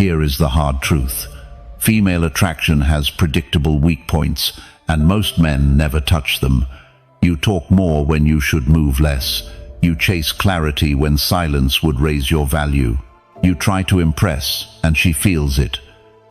Here is the hard truth. Female attraction has predictable weak points, and most men never touch them. You talk more when you should move less. You chase clarity when silence would raise your value. You try to impress, and she feels it.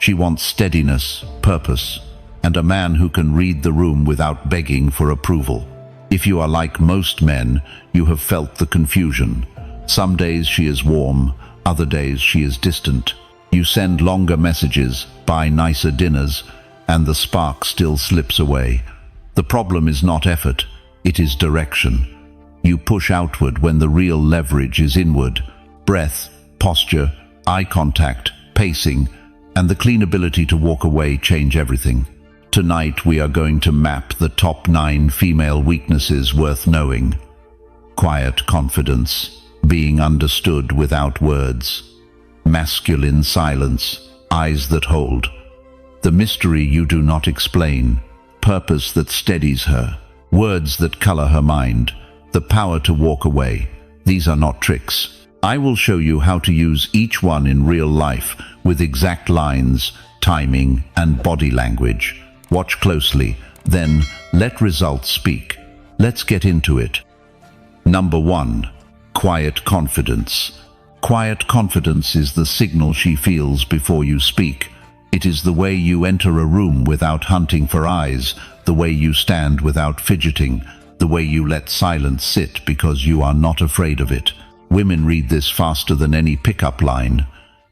She wants steadiness, purpose, and a man who can read the room without begging for approval. If you are like most men, you have felt the confusion. Some days she is warm, other days she is distant. You send longer messages, buy nicer dinners, and the spark still slips away. The problem is not effort, it is direction. You push outward when the real leverage is inward. Breath, posture, eye contact, pacing, and the clean ability to walk away change everything. Tonight we are going to map the top 9 female weaknesses worth knowing. Quiet confidence, being understood without words. Masculine silence, eyes that hold. The mystery you do not explain, purpose that steadies her, words that color her mind, the power to walk away. These are not tricks. I will show you how to use each one in real life with exact lines, timing, and body language. Watch closely, then let results speak. Let's get into it. Number 1. Quiet confidence. Quiet confidence is the signal she feels before you speak. It is the way you enter a room without hunting for eyes, the way you stand without fidgeting, the way you let silence sit because you are not afraid of it. Women read this faster than any pickup line.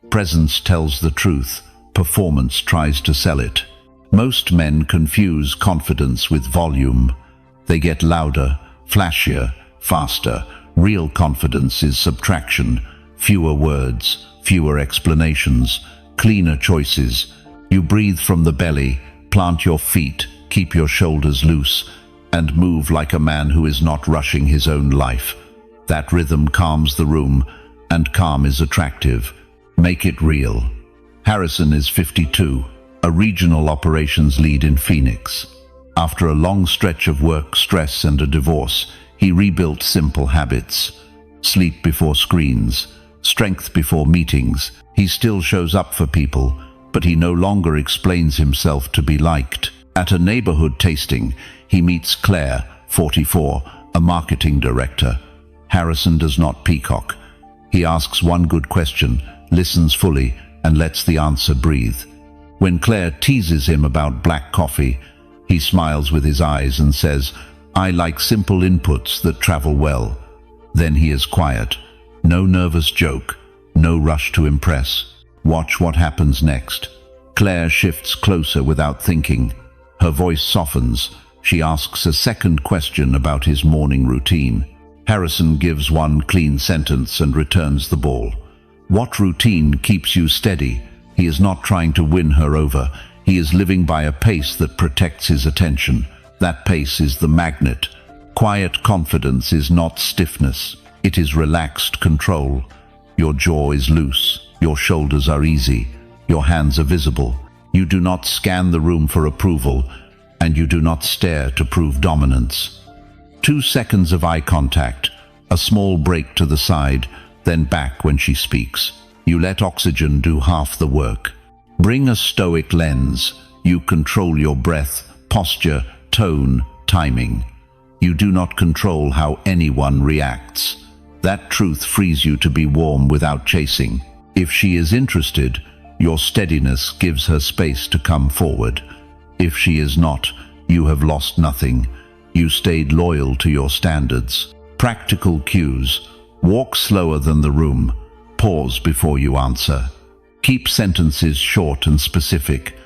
Presence tells the truth, performance tries to sell it. Most men confuse confidence with volume. They get louder, flashier, faster. Real confidence is subtraction, fewer words, fewer explanations, cleaner choices. You breathe from the belly, plant your feet, keep your shoulders loose, and move like a man who is not rushing his own life. That rhythm calms the room, and calm is attractive. Make it real. Harrison is 52, a regional operations lead in Phoenix. After a long stretch of work, stress, and a divorce, he rebuilt simple habits. Sleep before screens, strength before meetings. He still shows up for people, but he no longer explains himself to be liked. At a neighborhood tasting, he meets Claire, 44, a marketing director. Harrison does not peacock. He asks one good question, listens fully, and lets the answer breathe. When Claire teases him about black coffee, he smiles with his eyes and says, "I like simple inputs that travel well." Then he is quiet. No nervous joke, no rush to impress. Watch what happens next. Claire shifts closer without thinking. Her voice softens. She asks a second question about his morning routine. Harrison gives one clean sentence and returns the ball. What routine keeps you steady? He is not trying to win her over. He is living by a pace that protects his attention. That pace is the magnet. Quiet confidence is not stiffness. It is relaxed control. Your jaw is loose. Your shoulders are easy. Your hands are visible. You do not scan the room for approval, and you do not stare to prove dominance. 2 seconds of eye contact, a small break to the side, then back when she speaks. You let oxygen do half the work. Bring a stoic lens. You control your breath, posture, tone, timing. You do not control how anyone reacts. That truth frees you to be warm without chasing. If she is interested, your steadiness gives her space to come forward. If she is not, you have lost nothing. You stayed loyal to your standards. Practical cues. Walk slower than the room. Pause before you answer. Keep sentences short and specific.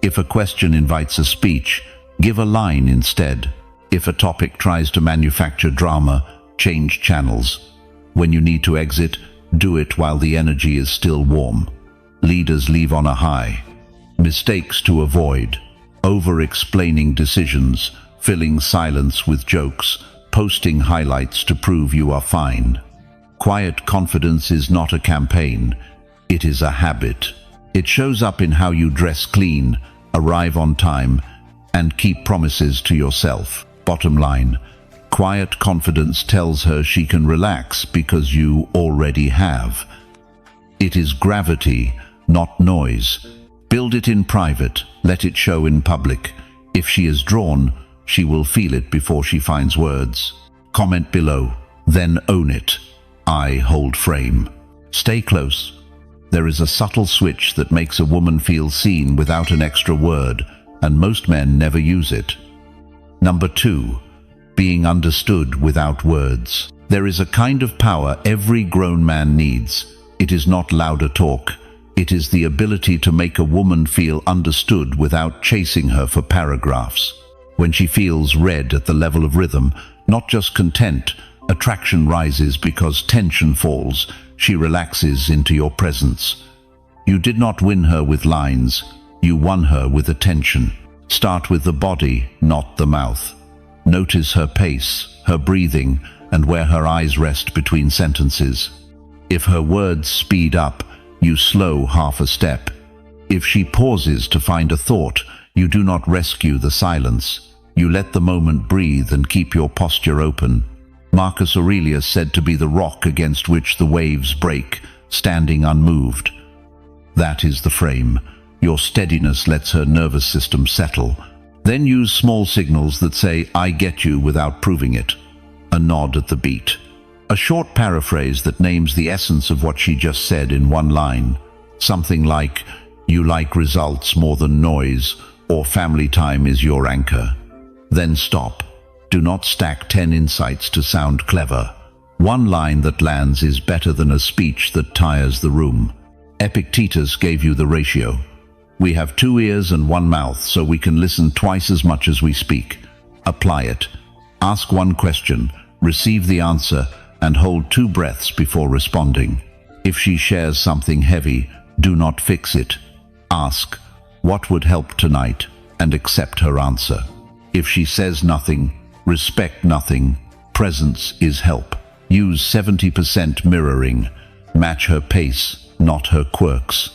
If a question invites a speech, give a line instead. If a topic tries to manufacture drama, change channels. When you need to exit, do it while the energy is still warm. Leaders leave on a high. Mistakes to avoid. Over-explaining decisions, filling silence with jokes, posting highlights to prove you are fine. Quiet confidence is not a campaign. It is a habit. It shows up in how you dress clean, arrive on time, and keep promises to yourself. Bottom line, quiet confidence tells her she can relax because you already have. It is gravity, not noise. Build it in private, let it show in public. If she is drawn, she will feel it before she finds words. Comment below, then own it. I hold frame. Stay close. There is a subtle switch that makes a woman feel seen without an extra word, and most men never use it. Number 2. Being understood without words. There is a kind of power every grown man needs. It is not louder talk. It is the ability to make a woman feel understood without chasing her for paragraphs. When she feels read at the level of rhythm, not just content, attraction rises because tension falls. She relaxes into your presence. You did not win her with lines. You won her with attention. Start with the body, not the mouth. Notice her pace, her breathing, and where her eyes rest between sentences. If her words speed up, you slow half a step. If she pauses to find a thought, you do not rescue the silence. You let the moment breathe and keep your posture open. Marcus Aurelius said to be the rock against which the waves break, standing unmoved. That is the frame. Your steadiness lets her nervous system settle. Then use small signals that say, I get you, without proving it. A nod at the beat. A short paraphrase that names the essence of what she just said in one line. Something like, you like results more than noise, or family time is your anchor. Then stop. Do not stack 10 insights to sound clever. One line that lands is better than a speech that tires the room. Epictetus gave you the ratio. We have 2 ears and 1 mouth, so we can listen twice as much as we speak. Apply it. Ask one question, receive the answer, and hold 2 breaths before responding. If she shares something heavy, do not fix it. Ask, what would help tonight, and accept her answer. If she says nothing, respect nothing. Presence is help. Use 70% mirroring. Match her pace, not her quirks.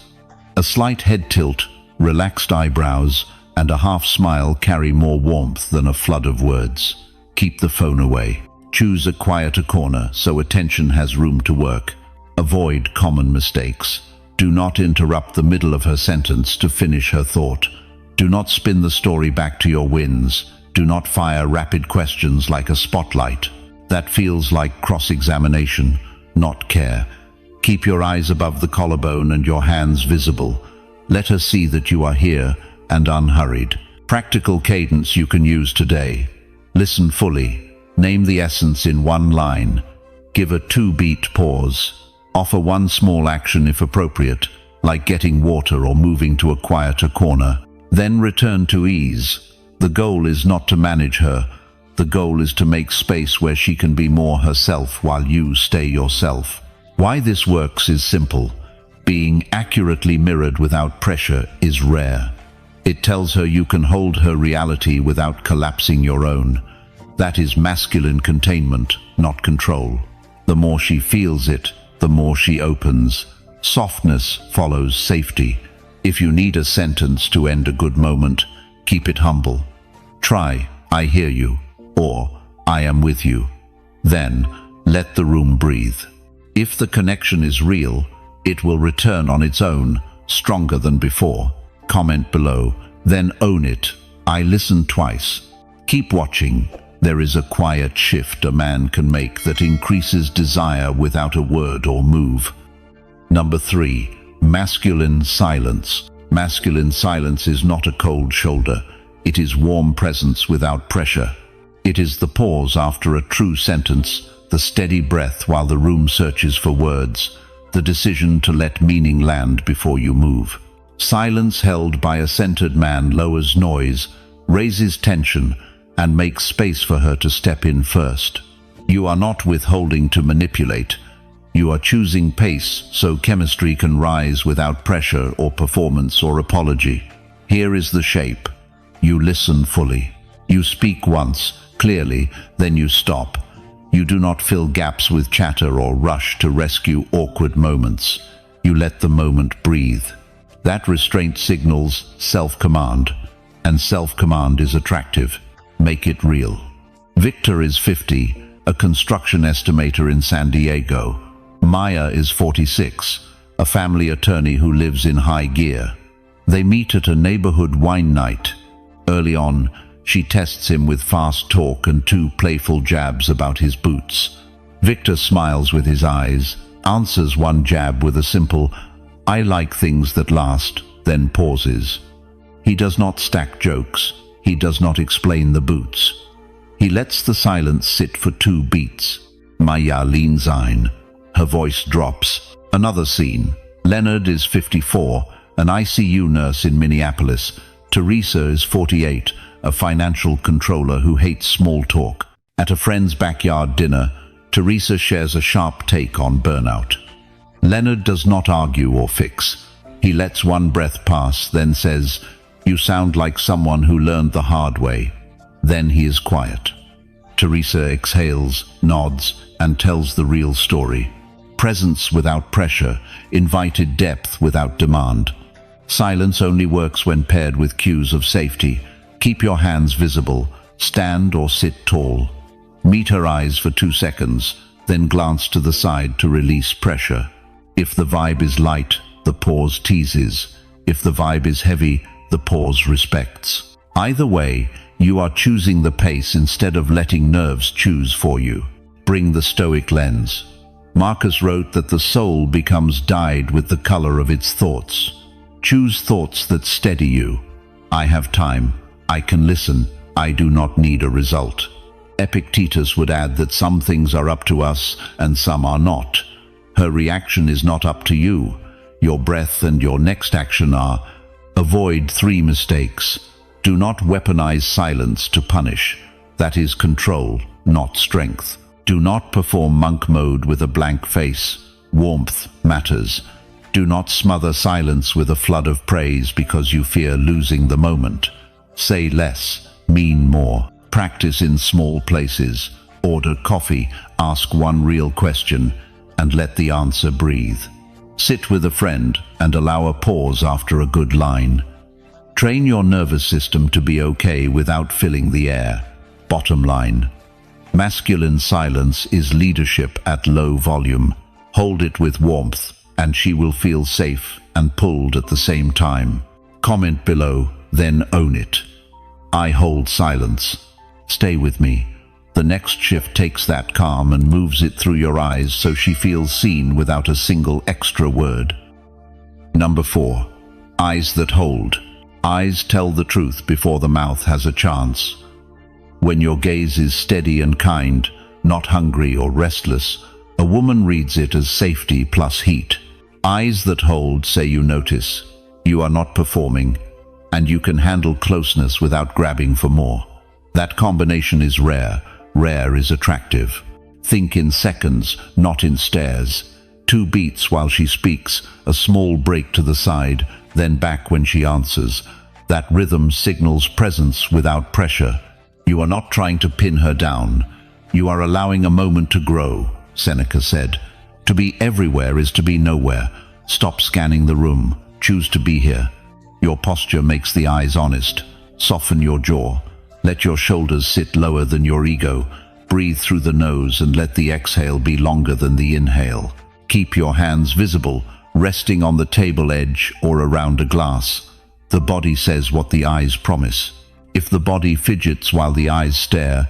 A slight head tilt, relaxed eyebrows, and a half smile carry more warmth than a flood of words. Keep the phone away. Choose a quieter corner so attention has room to work. Avoid common mistakes. Do not interrupt the middle of her sentence to finish her thought. Do not spin the story back to your wins. Do not fire rapid questions like a spotlight. That feels like cross-examination, not care. Keep your eyes above the collarbone and your hands visible. Let her see that you are here and unhurried. Practical cadence you can use today. Listen fully. Name the essence in 1 line. Give a 2-beat pause. Offer 1 small action if appropriate, like getting water or moving to a quieter corner. Then return to ease. The goal is not to manage her. The goal is to make space where she can be more herself while you stay yourself. Why this works is simple. Being accurately mirrored without pressure is rare. It tells her you can hold her reality without collapsing your own. That is masculine containment, not control. The more she feels it, the more she opens. Softness follows safety. If you need a sentence to end a good moment, keep it humble. Try, I hear you, or I am with you. Then, let the room breathe. If the connection is real, it will return on its own, stronger than before. Comment below, then own it. I listened twice. Keep watching. There is a quiet shift a man can make that increases desire without a word or move. Number 3. Masculine silence. Masculine silence is not a cold shoulder. It is warm presence without pressure. It is the pause after a true sentence, the steady breath while the room searches for words, the decision to let meaning land before you move. Silence held by a centered man lowers noise, raises tension, and makes space for her to step in first. You are not withholding to manipulate. You are choosing pace so chemistry can rise without pressure or performance or apology. Here is the shape. You listen fully. You speak once, clearly, then you stop. You do not fill gaps with chatter or rush to rescue awkward moments. You let the moment breathe. That restraint signals self-command, and self-command is attractive. Make it real. Victor is 50, a construction estimator in San Diego. Maya is 46, a family attorney who lives in high gear. They meet at a neighborhood wine night. Early on, she tests him with fast talk and 2 playful jabs about his boots. Victor smiles with his eyes, answers one jab with a simple, "I like things that last," then pauses. He does not stack jokes. He does not explain the boots. He lets the silence sit for 2 beats. Maya leans ein. Her voice drops. Another scene. Leonard is 54, an ICU nurse in Minneapolis. Teresa is 48, a financial controller who hates small talk. At a friend's backyard dinner, Teresa shares a sharp take on burnout. Leonard does not argue or fix. He lets one breath pass, then says, "You sound like someone who learned the hard way." Then he is quiet. Teresa exhales, nods, and tells the real story. Presence without pressure, invited depth without demand. Silence only works when paired with cues of safety. Keep your hands visible, stand or sit tall. Meet her eyes for 2 seconds, then glance to the side to release pressure. If the vibe is light, the pause teases. If the vibe is heavy, the pause respects. Either way, you are choosing the pace instead of letting nerves choose for you. Bring the Stoic lens. Marcus wrote that the soul becomes dyed with the color of its thoughts. Choose thoughts that steady you. I have time. I can listen. I do not need a result. Epictetus would add that some things are up to us and some are not. Her reaction is not up to you. Your breath and your next action are: avoid 3 mistakes. Do not weaponize silence to punish. That is control, not strength. Do not perform monk mode with a blank face. Warmth matters. Do not smother silence with a flood of praise because you fear losing the moment. Say less, mean more. Practice in small places. Order coffee, ask one real question, and let the answer breathe. Sit with a friend and allow a pause after a good line. Train your nervous system to be okay without filling the air. Bottom line. Masculine silence is leadership at low volume. Hold it with warmth, and she will feel safe and pulled at the same time. Comment below, then own it. I hold silence. Stay with me. The next shift takes that calm and moves it through your eyes so she feels seen without a single extra word. Number 4. Eyes that hold. Eyes tell the truth before the mouth has a chance. When your gaze is steady and kind, not hungry or restless, a woman reads it as safety plus heat. Eyes that hold say you notice, you are not performing, and you can handle closeness without grabbing for more. That combination is rare. Rare is attractive. Think in seconds, not in stares. 2 beats while she speaks, a small break to the side, then back when she answers. That rhythm signals presence without pressure. You are not trying to pin her down. You are allowing a moment to grow, Seneca said. To be everywhere is to be nowhere. Stop scanning the room. Choose to be here. Your posture makes the eyes honest. Soften your jaw. Let your shoulders sit lower than your ego. Breathe through the nose and let the exhale be longer than the inhale. Keep your hands visible, resting on the table edge or around a glass. The body says what the eyes promise. If the body fidgets while the eyes stare,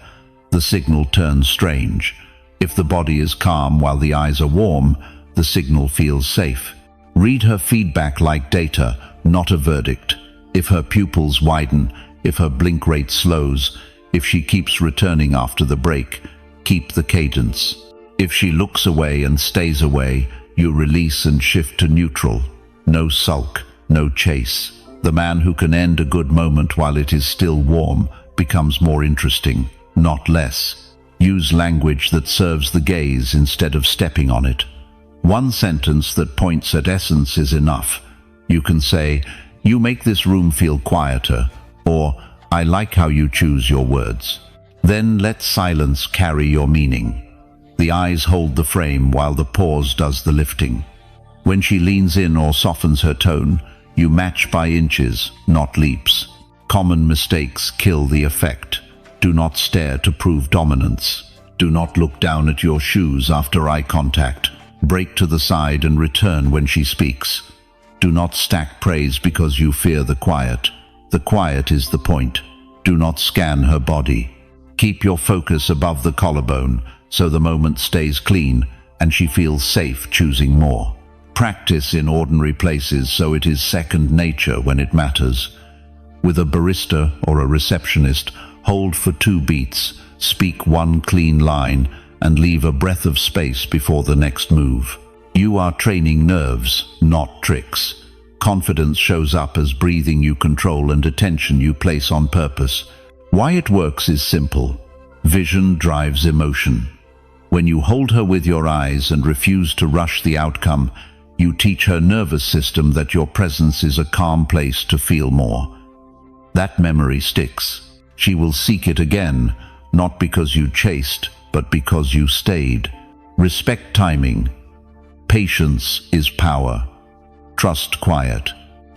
the signal turns strange. If the body is calm while the eyes are warm, the signal feels safe. Read her feedback like data, not a verdict. If her pupils widen, if her blink rate slows, if she keeps returning after the break, keep the cadence. If she looks away and stays away, you release and shift to neutral. No sulk, no chase. The man who can end a good moment while it is still warm becomes more interesting, not less. Use language that serves the gaze instead of stepping on it. One sentence that points at essence is enough. You can say, "You make this room feel quieter," or "I like how you choose your words." Then let silence carry your meaning. The eyes hold the frame while the pause does the lifting. When she leans in or softens her tone, you match by inches, not leaps. Common mistakes kill the effect. Do not stare to prove dominance. Do not look down at your shoes after eye contact. Break to the side and return when she speaks. Do not stack praise because you fear the quiet. The quiet is the point. Do not scan her body. Keep your focus above the collarbone so the moment stays clean and she feels safe choosing more. Practice in ordinary places so it is second nature when it matters. With a barista or a receptionist, hold for 2 beats, speak 1 clean line, and leave a breath of space before the next move. You are training nerves, not tricks. Confidence shows up as breathing you control and attention you place on purpose. Why it works is simple. Vision drives emotion. When you hold her with your eyes and refuse to rush the outcome, you teach her nervous system that your presence is a calm place to feel more. That memory sticks. She will seek it again, not because you chased, but because you stayed. Respect timing. Patience is power. Trust quiet.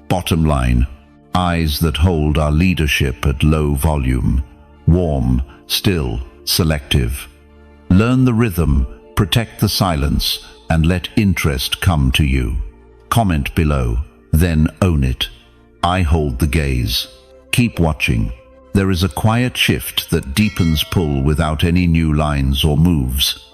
Bottom line, eyes that hold our leadership at low volume. Warm, still, selective. Learn the rhythm, protect the silence, and let interest come to you. Comment below, then own it. I hold the gaze. Keep watching. There is a quiet shift that deepens pull without any new lines or moves.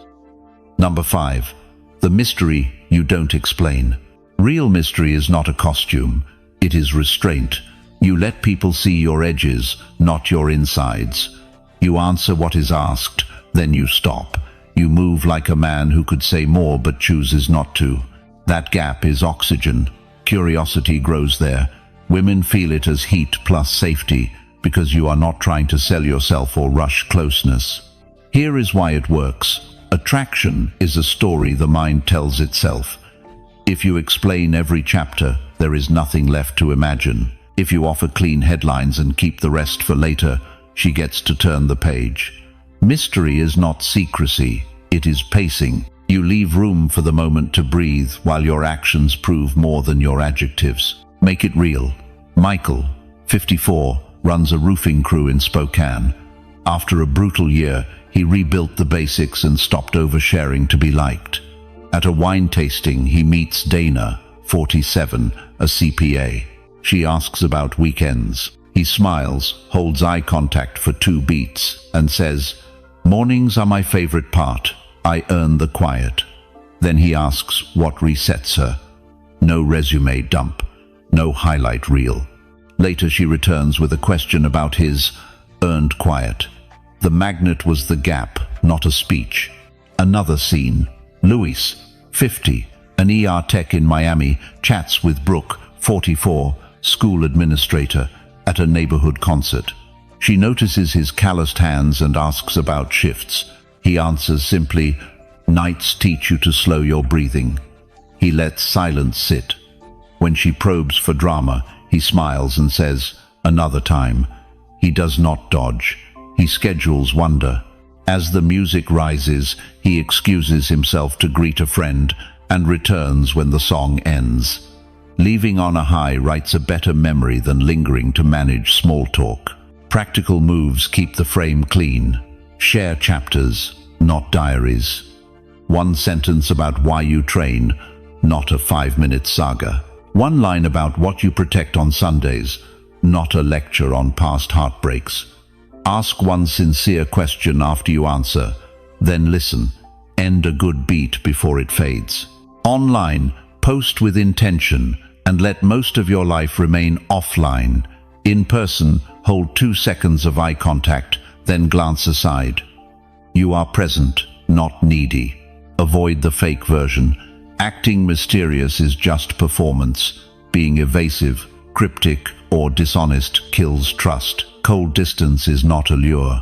Number 5. The mystery you don't explain. Real mystery is not a costume. It is restraint. You let people see your edges, not your insides. You answer what is asked, then you stop. You move like a man who could say more but chooses not to. That gap is oxygen. Curiosity grows there. Women feel it as heat plus safety, because you are not trying to sell yourself or rush closeness. Here is why it works. Attraction is a story the mind tells itself. If you explain every chapter, there is nothing left to imagine. If you offer clean headlines and keep the rest for later, she gets to turn the page. Mystery is not secrecy, it is pacing. You leave room for the moment to breathe while your actions prove more than your adjectives. Make it real. Michael, 54, runs a roofing crew in Spokane. After a brutal year, he rebuilt the basics and stopped oversharing to be liked. At a wine tasting, he meets Dana, 47, a CPA. She asks about weekends. He smiles, holds eye contact for 2 beats, and says, "Mornings are my favorite part. I earn the quiet." Then he asks what resets her. No resume dump, no highlight reel. Later she returns with a question about his earned quiet. The magnet was the gap, not a speech. Another scene. Luis, 50, an ER tech in Miami, chats with Brooke, 44, school administrator, at a neighborhood concert. She notices his calloused hands and asks about shifts. He answers simply, "Nights teach you to slow your breathing." He lets silence sit. When she probes for drama, he smiles and says, "Another time." He does not dodge. He schedules wonder. As the music rises, he excuses himself to greet a friend and returns when the song ends. Leaving on a high writes a better memory than lingering to manage small talk. Practical moves keep the frame clean. Share chapters, not diaries. 1 sentence about why you train, not a 5-minute saga. 1 line about what you protect on Sundays, not a lecture on past heartbreaks. Ask 1 sincere question after you answer, then listen. End a good beat before it fades. Online, post with intention and let most of your life remain offline. In person, hold 2 seconds of eye contact, then glance aside. You are present, not needy. Avoid the fake version. Acting mysterious is just performance. Being evasive, cryptic, or dishonest kills trust. Cold distance is not allure.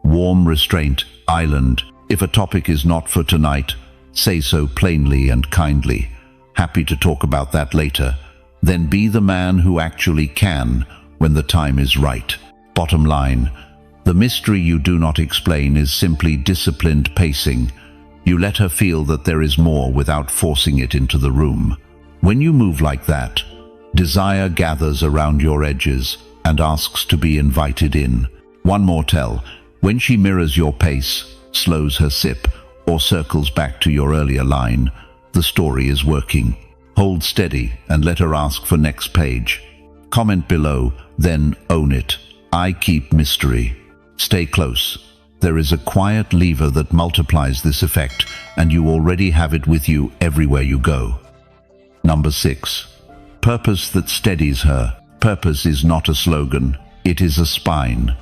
Warm restraint, island. If a topic is not for tonight, say so plainly and kindly. Happy to talk about that later. Then be the man who actually can when the time is right. Bottom line, the mystery you do not explain is simply disciplined pacing. You let her feel that there is more without forcing it into the room. When you move like that, desire gathers around your edges and asks to be invited in. One more tell, when she mirrors your pace, slows her sip, or circles back to your earlier line, The story is working. Hold steady and let her ask for next page. Comment below, then own it. I keep mystery. Stay close. There is a quiet lever that multiplies this effect, and you already have it with you everywhere you go. Number 6. Purpose that steadies her. Purpose is not a slogan. It is a spine.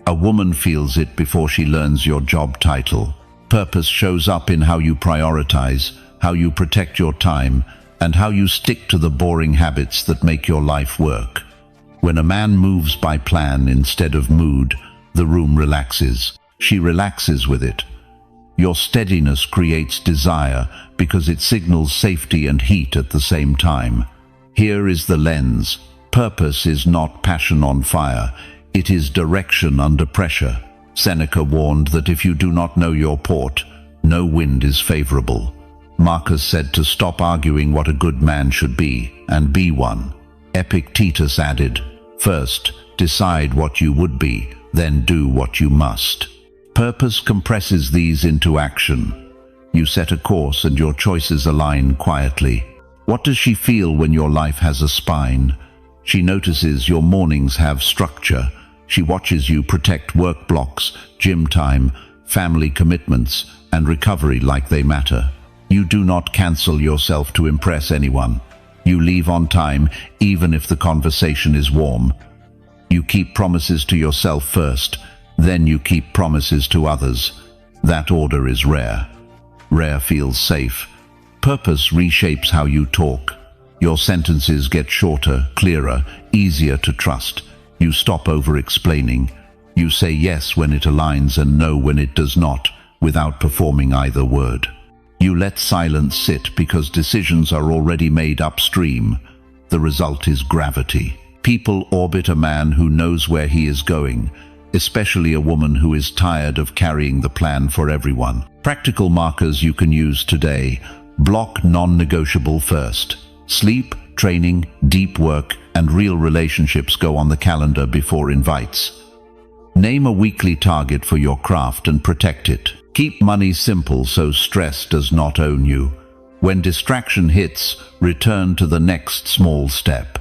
A woman feels it before she learns your job title. Purpose shows up in how you prioritize, how you protect your time, and how you stick to the boring habits that make your life work. When a man moves by plan instead of mood, the room relaxes. She relaxes with it. Your steadiness creates desire because it signals safety and heat at the same time. Here is the lens. Purpose is not passion on fire. It is direction under pressure. Seneca warned that if you do not know your port, no wind is favorable. Marcus said to stop arguing what a good man should be, and be one. Epictetus added, first, decide what you would be, then do what you must. Purpose compresses these into action. You set a course and your choices align quietly. What does she feel when your life has a spine? She notices your mornings have structure. She watches you protect work blocks, gym time, family commitments, and recovery like they matter. You do not cancel yourself to impress anyone. You leave on time, even if the conversation is warm. You keep promises to yourself first, then you keep promises to others. That order is rare. Rare feels safe. Purpose reshapes how you talk. Your sentences get shorter, clearer, easier to trust. You stop over-explaining. You say yes when it aligns and no when it does not, without performing either word. You let silence sit because decisions are already made upstream. The result is gravity. People orbit a man who knows where he is going, especially a woman who is tired of carrying the plan for everyone. Practical markers you can use today. Block non-negotiable first. Sleep, training, deep work, and real relationships go on the calendar before invites. Name a weekly target for your craft and protect it. Keep money simple so stress does not own you. When distraction hits, return to the next small step.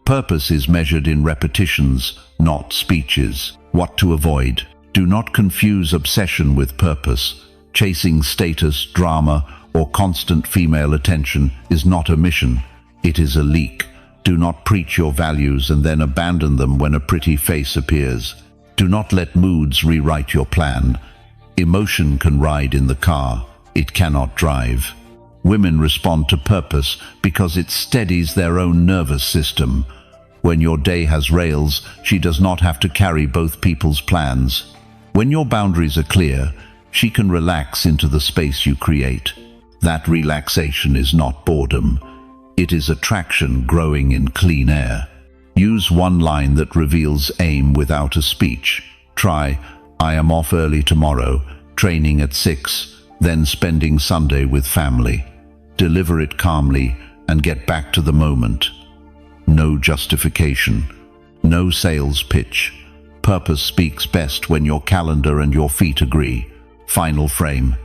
Purpose is measured in repetitions, not speeches. What to avoid? Do not confuse obsession with purpose. Chasing status, drama, or constant female attention is not a mission. It is a leak. Do not preach your values and then abandon them when a pretty face appears. Do not let moods rewrite your plan. Emotion can ride in the car. It cannot drive. Women respond to purpose because it steadies their own nervous system. When your day has rails, she does not have to carry both people's plans. When your boundaries are clear, she can relax into the space you create. That relaxation is not boredom. It is attraction growing in clean air. Use one line that reveals aim without a speech. Try, I am off early tomorrow, training at 6, then spending Sunday with family. Deliver it calmly and get back to the moment. No justification. No sales pitch. Purpose speaks best when your calendar and your feet agree. Final frame.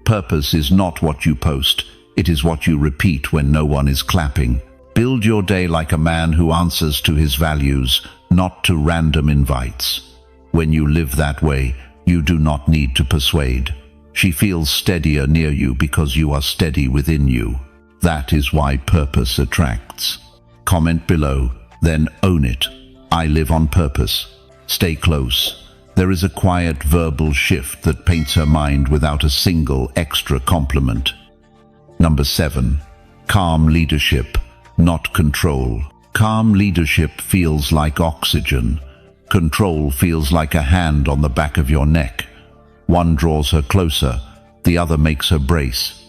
Purpose is not what you post. It is what you repeat when no one is clapping. Build your day like a man who answers to his values, not to random invites. When you live that way, you do not need to persuade. She feels steadier near you because you are steady within you. That is why purpose attracts. Comment below, then own it. I live on purpose. Stay close. There is a quiet verbal shift that paints her mind without a single extra compliment. Number 7. Calm leadership, not control. Calm leadership feels like oxygen. Control feels like a hand on the back of your neck. One draws her closer, the other makes her brace.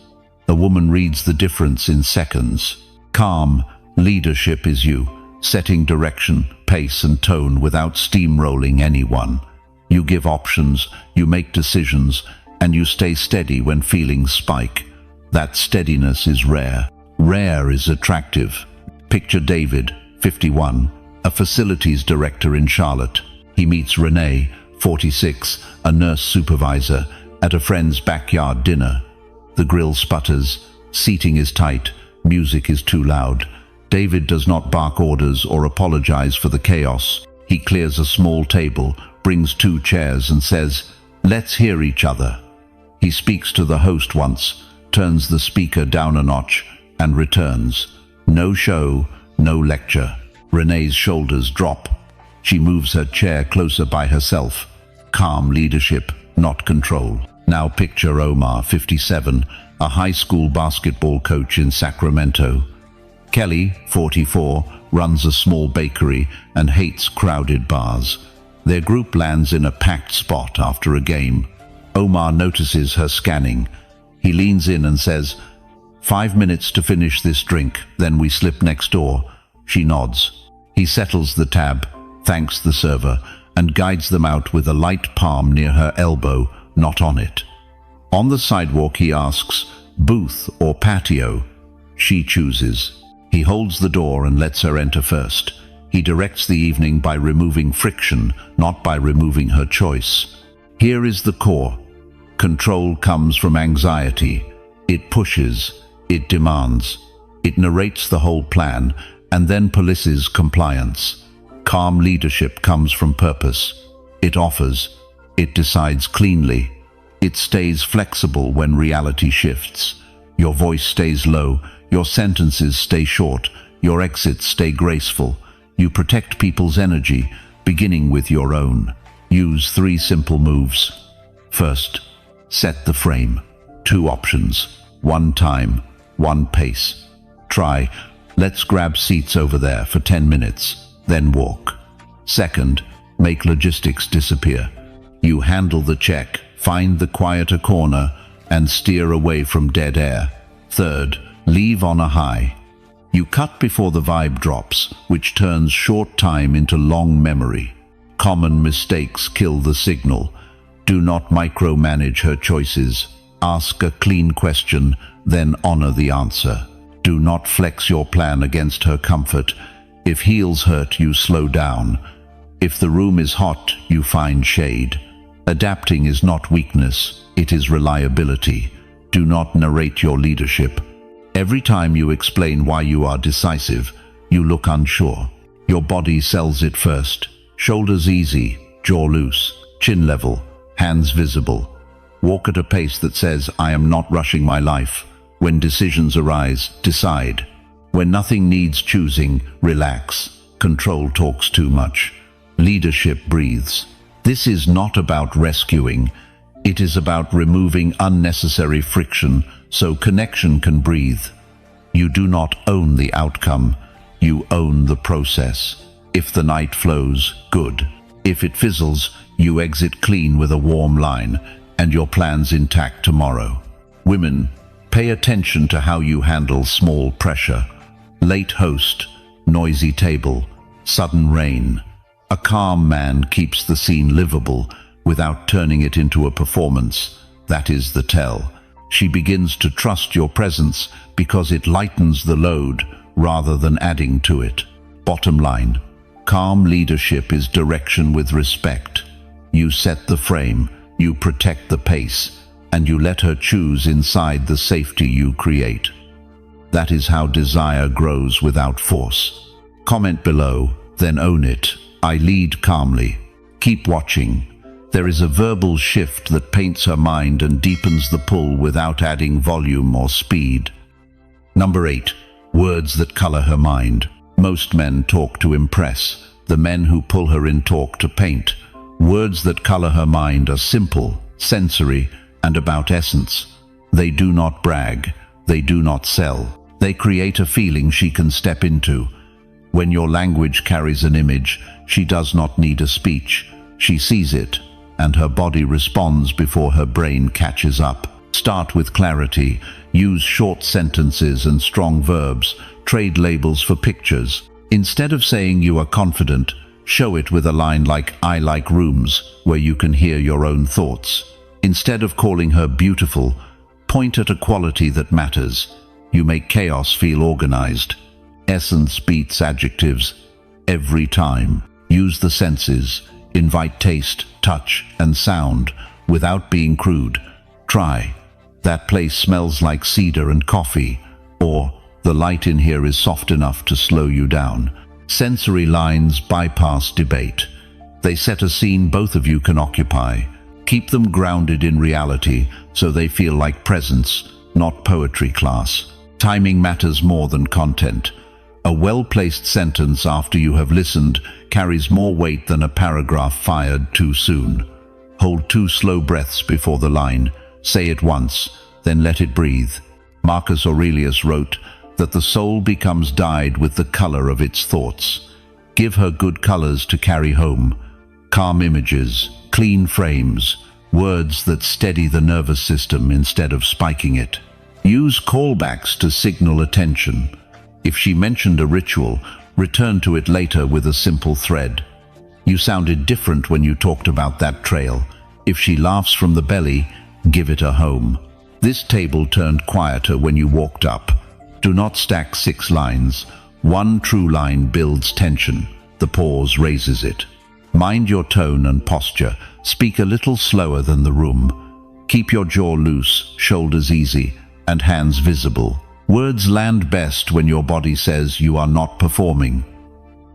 A woman reads the difference in seconds. Calm leadership is you, setting direction, pace and tone without steamrolling anyone. You give options, you make decisions, and you stay steady when feelings spike. That steadiness is rare. Rare is attractive. Picture David, 51, a facilities director in Charlotte. He meets Renee, 46, a nurse supervisor, at a friend's backyard dinner. The grill sputters, Seating is tight, music is too loud. David does not bark orders or apologize for the chaos. He clears a small table, brings 2 chairs and says, "Let's hear each other." He speaks to the host once, turns the speaker down a notch, and returns. No show, no lecture. Renee's shoulders drop. She moves her chair closer by herself. Calm leadership, not control. Now picture Omar, 57, a high school basketball coach in Sacramento. Kelly, 44, runs a small bakery and hates crowded bars. Their group lands in a packed spot after a game. Omar notices her scanning. He leans in and says, "5 minutes to finish this drink, then we slip next door." She nods. He settles the tab, thanks the server, and guides them out with a light palm near her elbow, not on it. On the sidewalk he asks, "Booth or patio?" She chooses. He holds the door and lets her enter first. He directs the evening by removing friction, not by removing her choice. Here is the core. Control comes from anxiety. It pushes, it demands, it narrates the whole plan, and then polices compliance. Calm leadership comes from purpose. It offers, it decides cleanly. It stays flexible when reality shifts. Your voice stays low, your sentences stay short, your exits stay graceful. You protect people's energy, beginning with your own. Use 3 simple moves. First, set the frame. 2 options. 1 time, 1 pace. Try, "Let's grab seats over there for 10 minutes, then walk." Second, make logistics disappear. You handle the check, find the quieter corner, and steer away from dead air. Third, leave on a high. You cut before the vibe drops, which turns short time into long memory. Common mistakes kill the signal. Do not micromanage her choices. Ask a clean question, then honor the answer. Do not flex your plan against her comfort. If heels hurt, you slow down. If the room is hot, you find shade. Adapting is not weakness, it is reliability. Do not narrate your leadership. Every time you explain why you are decisive, you look unsure. Your body sells it first. Shoulders easy, jaw loose, chin level, hands visible. Walk at a pace that says, "I am not rushing my life." When decisions arise, decide. When nothing needs choosing, relax. Control talks too much. Leadership breathes. This is not about rescuing. It is about removing unnecessary friction so connection can breathe. You do not own the outcome. You own the process. If the night flows, good. If it fizzles, you exit clean with a warm line and your plans intact tomorrow. Women, pay attention to how you handle small pressure. Late host, noisy table, sudden rain. A calm man keeps the scene livable without turning it into a performance. That is the tell. She begins to trust your presence because it lightens the load rather than adding to it. Bottom line, calm leadership is direction with respect. You set the frame, you protect the pace, and you let her choose inside the safety you create. That is how desire grows without force. Comment below, then own it. I lead calmly. Keep watching. There is a verbal shift that paints her mind and deepens the pull without adding volume or speed. Number 8. Words that color her mind. Most men talk to impress. The men who pull her in talk to paint. Words that color her mind are simple, sensory, and about essence. They do not brag. They do not sell. They create a feeling she can step into. When your language carries an image, she does not need a speech. She sees it, and her body responds before her brain catches up. Start with clarity. Use short sentences and strong verbs. Trade labels for pictures. Instead of saying you are confident, show it with a line like, "I like rooms," where you can hear your own thoughts. Instead of calling her beautiful, point at a quality that matters. You make chaos feel organized. Essence beats adjectives every time. Use the senses. Invite taste, touch, and sound without being crude. Try. That place smells like cedar and coffee, or the light in here is soft enough to slow you down. Sensory lines bypass debate. They set a scene both of you can occupy. Keep them grounded in reality so they feel like presence, not poetry class. Timing matters more than content. A well-placed sentence after you have listened carries more weight than a paragraph fired too soon. Hold 2 slow breaths before the line. Say it once, then let it breathe. Marcus Aurelius wrote that the soul becomes dyed with the color of its thoughts. Give her good colors to carry home. Calm images, clean frames, words that steady the nervous system instead of spiking it. Use callbacks to signal attention. If she mentioned a ritual, return to it later with a simple thread. You sounded different when you talked about that trail. If she laughs from the belly, give it a home. This table turned quieter when you walked up. Do not stack 6 lines. 1 true line builds tension. The pause raises it. Mind your tone and posture. Speak a little slower than the room. Keep your jaw loose, shoulders easy, and hands visible. Words land best when your body says you are not performing.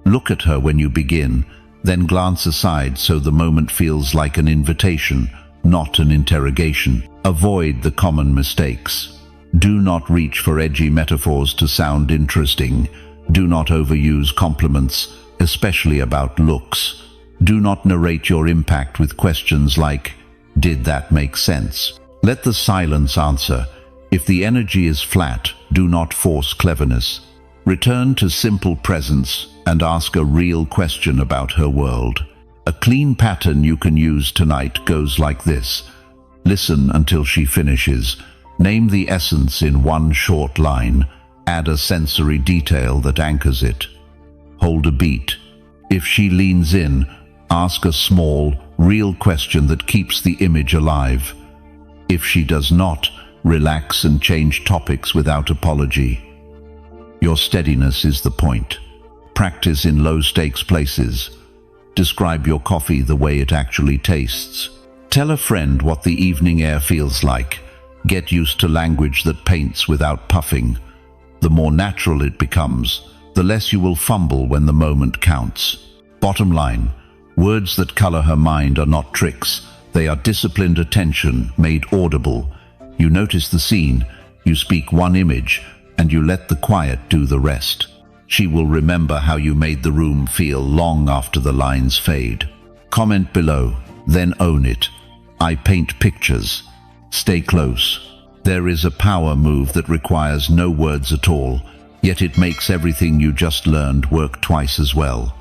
Look at her when you begin, then glance aside so the moment feels like an invitation, not an interrogation. Avoid the common mistakes. Do not reach for edgy metaphors to sound interesting. Do not overuse compliments, especially about looks. Do not narrate your impact with questions like, "Did that make sense?" Let the silence answer. If the energy is flat, do not force cleverness. Return to simple presence and ask a real question about her world. A clean pattern you can use tonight goes like this. Listen until she finishes. Name the essence in 1 short line. Add a sensory detail that anchors it. Hold a beat. If she leans in, ask a small, real question that keeps the image alive. If she does not, relax and change topics without apology. Your steadiness is the point. Practice in low-stakes places. Describe your coffee the way it actually tastes. Tell a friend what the evening air feels like. Get used to language that paints without puffing. The more natural it becomes, the less you will fumble when the moment counts. Bottom line, words that color her mind are not tricks. They are disciplined attention made audible. You notice the scene, you speak 1 image, and you let the quiet do the rest. She will remember how you made the room feel long after the lines fade. Comment below, then own it. I paint pictures. Stay close. There is a power move that requires no words at all, yet it makes everything you just learned work twice as well.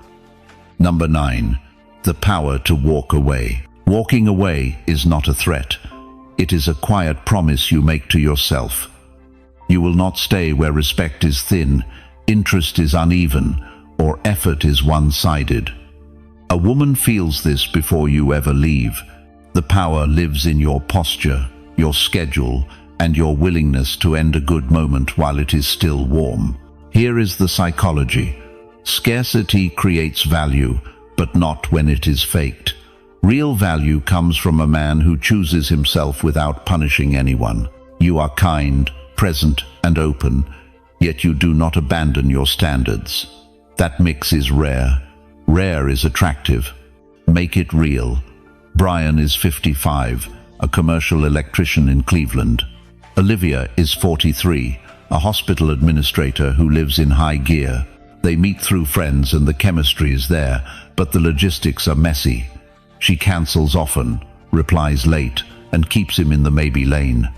Number 9. The power to walk away. Walking away is not a threat. It is a quiet promise you make to yourself. You will not stay where respect is thin, interest is uneven, or effort is one-sided. A woman feels this before you ever leave. The power lives in your posture, your schedule, and your willingness to end a good moment while it is still warm. Here is the psychology. Scarcity creates value, but not when it is faked. Real value comes from a man who chooses himself without punishing anyone. You are kind, present, and open, yet you do not abandon your standards. That mix is rare. Rare is attractive. Make it real. Brian is 55, a commercial electrician in Cleveland. Olivia is 43, a hospital administrator who lives in high gear. They meet through friends and the chemistry is there, but the logistics are messy. She cancels often, replies late, and keeps him in the maybe lane.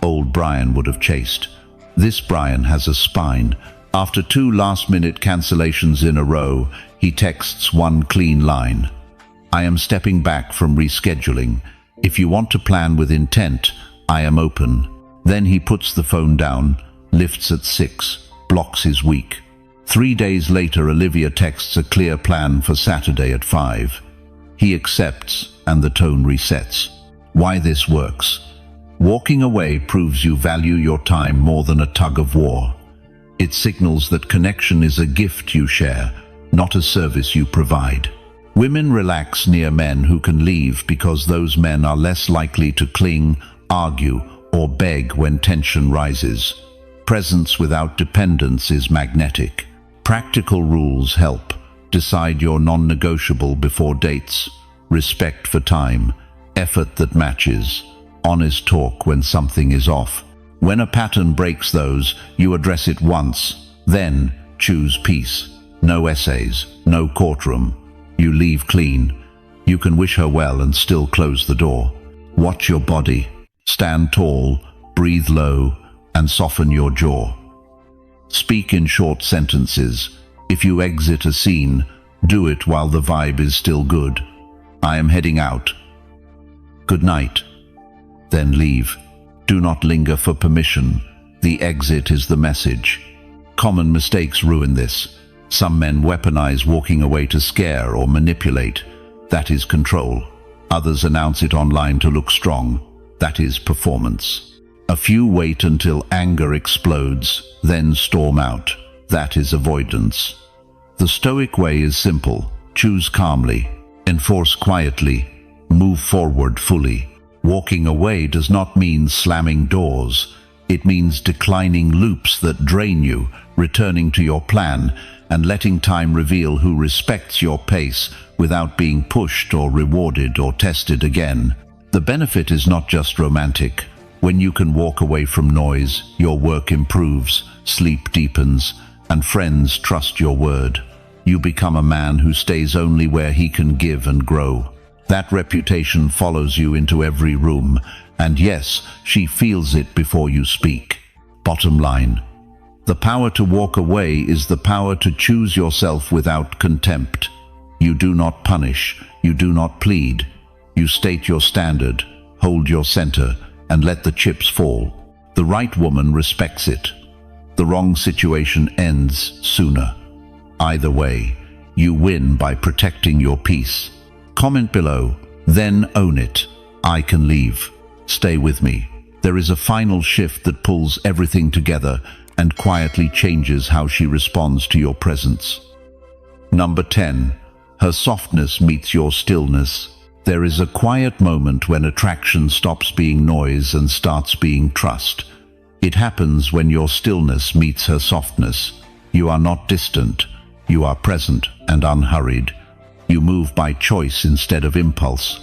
Old Brian would have chased. This Brian has a spine. After 2 last-minute cancellations in a row, he texts 1 clean line. I am stepping back from rescheduling. If you want to plan with intent, I am open. Then he puts the phone down, lifts at 6, blocks his week. 3 days later, Olivia texts a clear plan for Saturday at 5. He accepts, and the tone resets. Why this works? Walking away proves you value your time more than a tug of war. It signals that connection is a gift you share, not a service you provide. Women relax near men who can leave because those men are less likely to cling, argue, or beg when tension rises. Presence without dependence is magnetic. Practical rules help. Decide your non-negotiable before dates. Respect for time. Effort that matches. Honest talk when something is off. When a pattern breaks those, you address it once. Then, choose peace. No essays, no courtroom. You leave clean. You can wish her well and still close the door. Watch your body. Stand tall, breathe low, and soften your jaw. Speak in short sentences. If you exit a scene, do it while the vibe is still good. I am heading out. Good night. Then leave. Do not linger for permission. The exit is the message. Common mistakes ruin this. Some men weaponize walking away to scare or manipulate. That is control. Others announce it online to look strong. That is performance. A few wait until anger explodes, then storm out. That is avoidance. The Stoic way is simple. Choose calmly. Enforce quietly. Move forward fully. Walking away does not mean slamming doors. It means declining loops that drain you, returning to your plan, and letting time reveal who respects your pace without being pushed or rewarded or tested again. The benefit is not just romantic. When you can walk away from noise, your work improves, sleep deepens, and friends trust your word. You become a man who stays only where he can give and grow. That reputation follows you into every room, and yes, she feels it before you speak. Bottom line, the power to walk away is the power to choose yourself without contempt. You do not punish, you do not plead. You state your standard, hold your center, and let the chips fall. The right woman respects it. The wrong situation ends sooner. Either way, you win by protecting your peace. Comment below, then own it. I can leave. Stay with me. There is a final shift that pulls everything together and quietly changes how she responds to your presence. Number 10. Her softness meets your stillness. There is a quiet moment when attraction stops being noise and starts being trust. It happens when your stillness meets her softness. You are not distant. You are present and unhurried. You move by choice instead of impulse.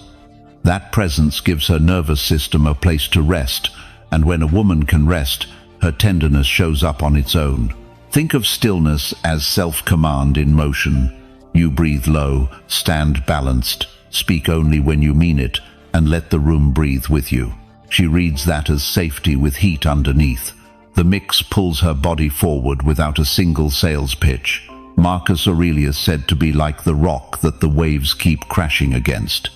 That presence gives her nervous system a place to rest, and when a woman can rest, her tenderness shows up on its own. Think of stillness as self-command in motion. You breathe low, stand balanced, speak only when you mean it, and let the room breathe with you. She reads that as safety with heat underneath. The mix pulls her body forward without a single sales pitch. Marcus Aurelius said to be like the rock that the waves keep crashing against.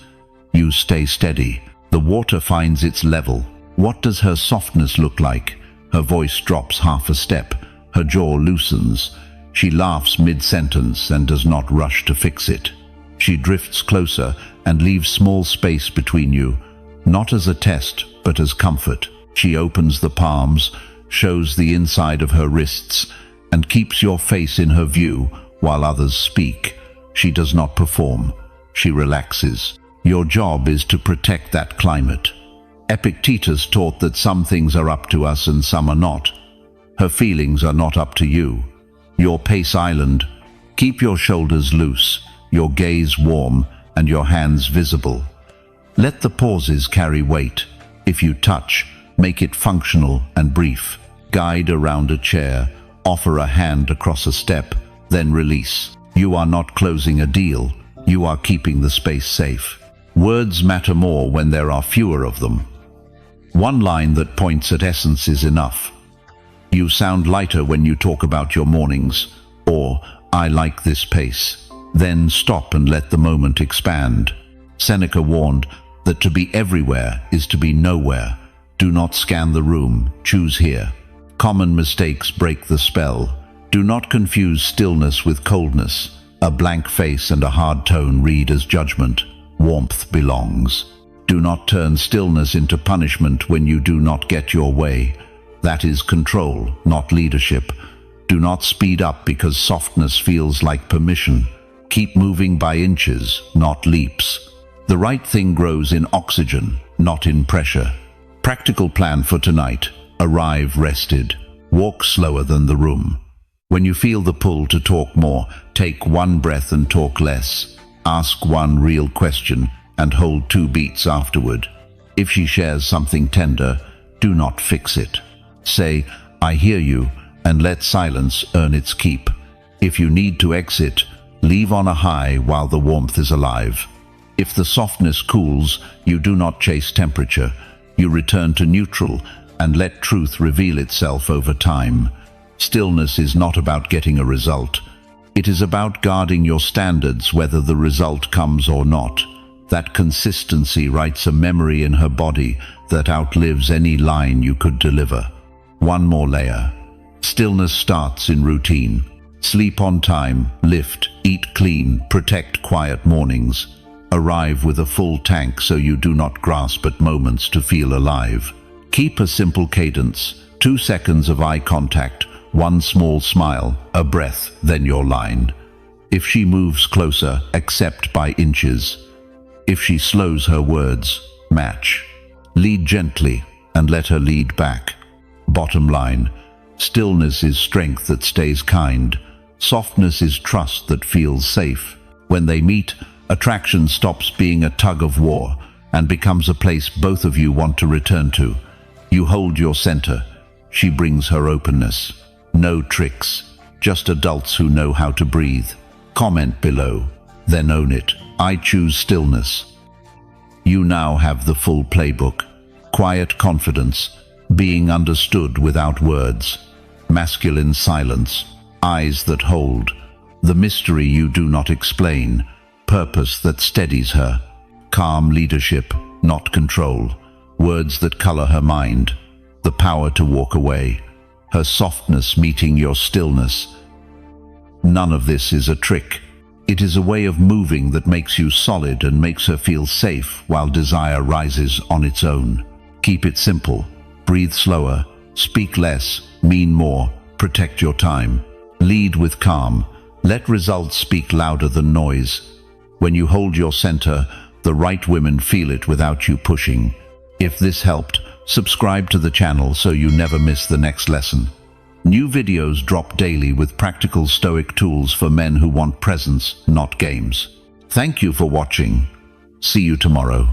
You stay steady. The water finds its level. What does her softness look like? Her voice drops half a step. Her jaw loosens. She laughs mid-sentence and does not rush to fix it. She drifts closer and leaves small space between you, not as a test, but as comfort. She opens the palms, shows the inside of her wrists, and keeps your face in her view while others speak. She does not perform. She relaxes. Your job is to protect that climate. Epictetus taught that some things are up to us and some are not. Her feelings are not up to you. Your pace island. Keep your shoulders loose, your gaze warm, and your hands visible. Let the pauses carry weight. If you touch, make it functional and brief. Guide around a chair. Offer a hand across a step, then release. You are not closing a deal. You are keeping the space safe. Words matter more when there are fewer of them. One line that points at essence is enough. You sound lighter when you talk about your mornings, or I like this pace. Then stop and let the moment expand. Seneca warned that to be everywhere is to be nowhere. Do not scan the room, choose here. Common mistakes break the spell. Do not confuse stillness with coldness. A blank face and a hard tone read as judgment. Warmth belongs. Do not turn stillness into punishment when you do not get your way. That is control, not leadership. Do not speed up because softness feels like permission. Keep moving by inches, not leaps. The right thing grows in oxygen, not in pressure. Practical plan for tonight. Arrive rested. Walk slower than the room. When you feel the pull to talk more, take one breath and talk less. Ask one real question and hold 2 beats afterward. If she shares something tender, do not fix it. Say, "I hear you," and let silence earn its keep. If you need to exit, leave on a high while the warmth is alive. If the softness cools, you do not chase temperature. You return to neutral and let truth reveal itself over time. Stillness is not about getting a result. It is about guarding your standards whether the result comes or not. That consistency writes a memory in her body that outlives any line you could deliver. One more layer. Stillness starts in routine. Sleep on time, lift, eat clean, protect quiet mornings. Arrive with a full tank so you do not grasp at moments to feel alive. Keep a simple cadence, 2 seconds of eye contact, 1 small smile, a breath, then your line. If she moves closer, accept by inches. If she slows her words, match. Lead gently and let her lead back. Bottom line, stillness is strength that stays kind. Softness is trust that feels safe. When they meet, attraction stops being a tug of war and becomes a place both of you want to return to. You hold your center. She brings her openness. No tricks, just adults who know how to breathe. Comment below, then own it. I choose stillness. You now have the full playbook. Quiet confidence, being understood without words. Masculine silence, eyes that hold. The mystery you do not explain. Purpose that steadies her. Calm leadership, not control. Words that color her mind. The power to walk away. Her softness meeting your stillness. None of this is a trick. It is a way of moving that makes you solid and makes her feel safe while desire rises on its own. Keep it simple. Breathe slower. Speak less. Mean more. Protect your time. Lead with calm. Let results speak louder than noise. When you hold your center, the right women feel it without you pushing. If this helped, subscribe to the channel so you never miss the next lesson. New videos drop daily with practical Stoic tools for men who want presence, not games. Thank you for watching. See you tomorrow.